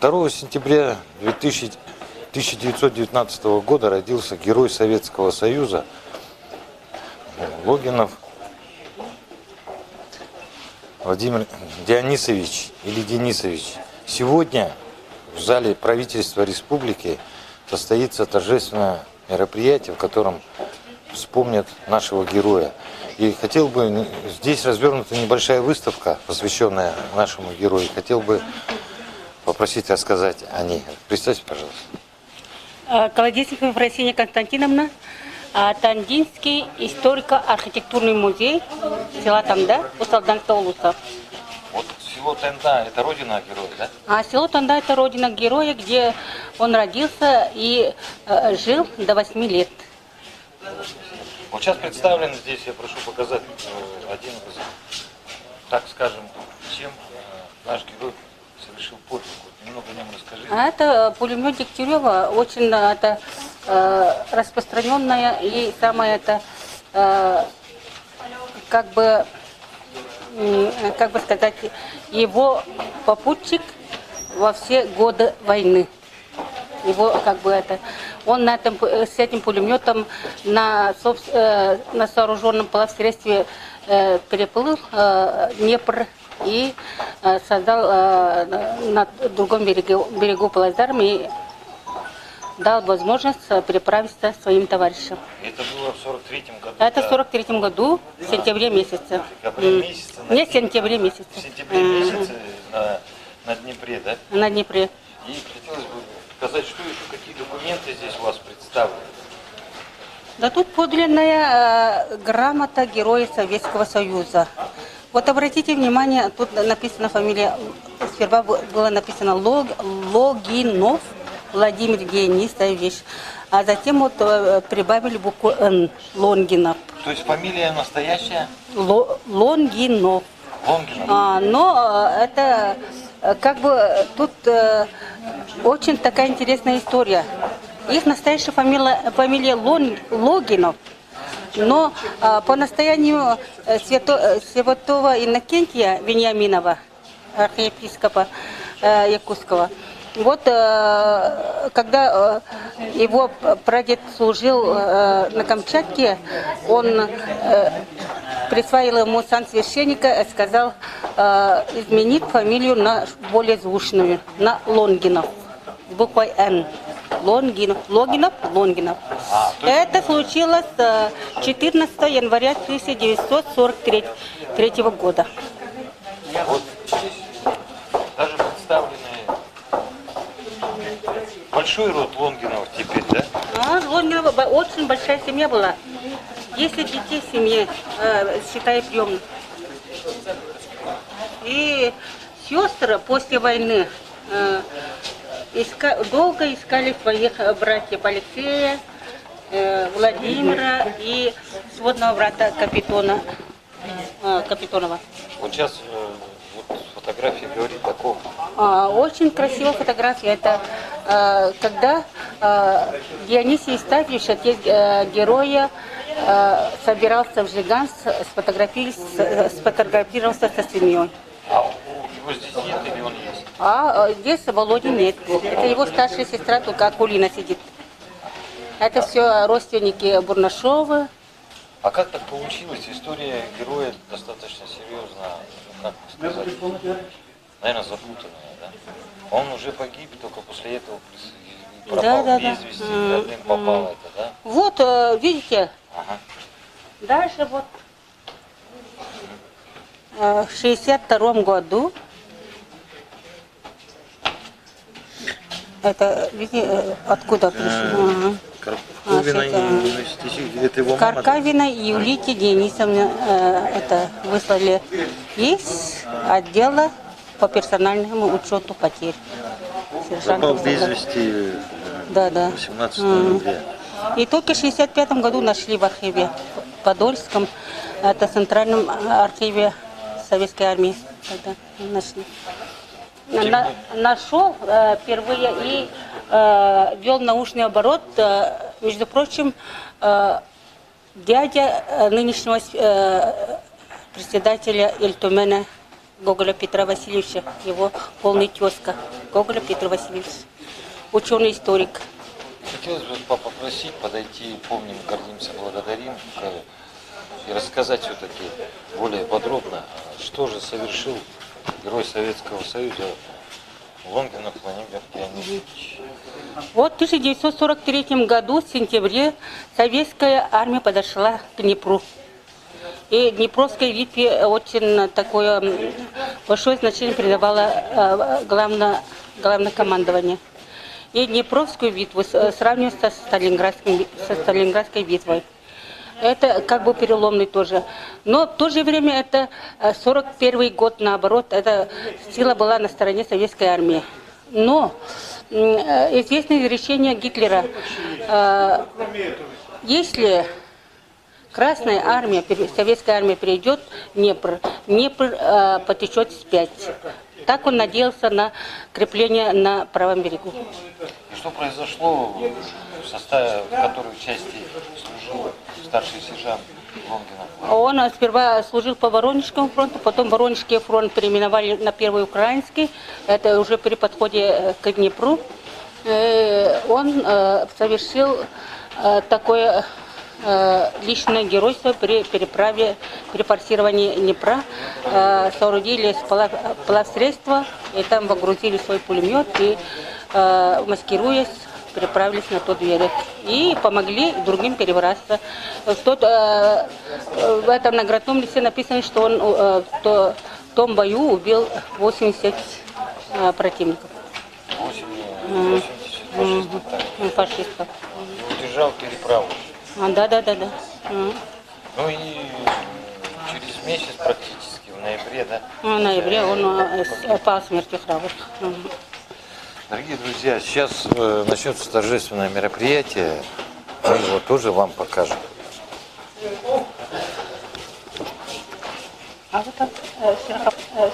2 сентября 1919 года родился герой Советского Союза Логинов Владимир Дионисович или Денисович. Сегодня в зале правительства республики состоится торжественное мероприятие, в котором вспомнят нашего героя. И хотел бы, здесь развернута небольшая выставка, посвященная нашему герою. Хотел бы попросить рассказать о ней. Представьте, пожалуйста. Колодезникова Ефросинья Константиновна, Тандинский историко-архитектурный музей села Танда, Усалданского улуса. Вот село Танда – это родина героя, да? А село Танда – это родина героя, где он родился и жил до 8 лет. Вот сейчас представлен здесь, я прошу показать один из, так скажем, чем наш герой совершил подвиг. Немного о нем расскажи. Это пулемет Дегтярева, очень это, распространенная и самое это, как бы сказать, его попутчик во все годы войны. Его как бы это, он с этим пулеметом на сооруженном плавсредстве переплыл Днепр и создал на другом берегу плацдарм и дал возможность переправиться своим товарищам. Это было в 43-м году? Это в 43-м году, в сентябре месяце. Не в сентябре месяце. В сентябре месяце на Днепре, да? На Днепре. И хотелось бы сказать, что еще, какие документы здесь у вас представлены? Да тут подлинная грамота Героя Советского Союза. Вот обратите внимание, тут написана фамилия, сперва было написано Логинов Владимир Денисович, а затем вот прибавили букву Н, Лонгинов. То есть фамилия настоящая? Лонгинов. Лонгинов. Но это как бы тут очень такая интересная история. Их настоящая фамилия Логинов. Но по настоянию святого Иннокентия Вениаминова, архиепископа Якутского, вот когда его прадед служил на Камчатке, он присвоил ему сан священника и сказал изменить фамилию на более звучную, на Лонгинов, с буквой Н. Лонгинов. Это случилось 14 января 1943 года. Вот здесь даже представлены большой род Лонгинов теперь, да? Лонгинова очень большая семья была. 10 детей в семье, считая приемных. И сестры после войны долго искали своих братьев Алексея, Владимира и сводного брата Капитонова. Вот сейчас вот фотография говорит о ком? Очень красивая фотография. Это когда Дионисий Евстафьевич, отец героя, собирался в Жиган, сфотографировался со семьей. Его здесь нет или он есть? Здесь Володи нет. Это его старшая сестра, только Акулина сидит. Это все родственники Бурнашовы. А как так получилось? История героя достаточно серьезно, как сказать, наверное, запутанная, да? Он уже погиб, только после этого пропал без вести, родным попал это, да? Вот, видите? Ага. Дальше вот в 1962 году это, видите, откуда пришло? Каркавина и Юлите Денисовне это выслали из отдела по персональному учету потерь. Пропал без вести 18 ноября. И только в 1965 году нашли в архиве Подольском, это в Центральном архиве Советской армии. Тогда нашли. Нашел впервые и вел научный оборот, между прочим, дядя нынешнего председателя Ильтумена Гоголя Петра Васильевича, его полный тезка. Гоголя Петр Васильевич, ученый-историк. Хотелось бы попросить подойти, помним, гордимся, благодарим, и рассказать все-таки более подробно, что же совершил герой Советского Союза Лонгинов Владимир Леонидович. Вот в 1943 году, в сентябре, советская армия подошла к Днепру. И Днепровской битве очень такое большое значение придавало главное командование. И Днепровскую битву сравнивают со Сталинградской битвой. Это как бы переломный тоже. Но в то же время это 41 год, наоборот, эта сила была на стороне советской армии. Но известное решение Гитлера, если Красная армия, советская армия перейдет Днепр потечет вспять. Так он надеялся на крепление на правом берегу. И что произошло в составе, в которой части служил старший сержант Лонгинов? Он сперва служил по Воронежскому фронту, потом Воронежский фронт переименовали на Первый Украинский. Это уже при подходе к Днепру. Он совершил такое личное геройство при переправе, при форсировании Днепра. Соорудили плавсредства, и там погрузили свой пулемет и, маскируясь, переправились на тот берег. И помогли другим перебраться. В этом наградном листе написано, что он в том бою убил 80 противников. 80 фашистов. Удержал переправу. Да. Ну и через месяц практически, в ноябре, да? В ноябре он пал смертью храбрых. Дорогие друзья, сейчас начнется торжественное мероприятие. Мы его тоже вам покажем. А вот так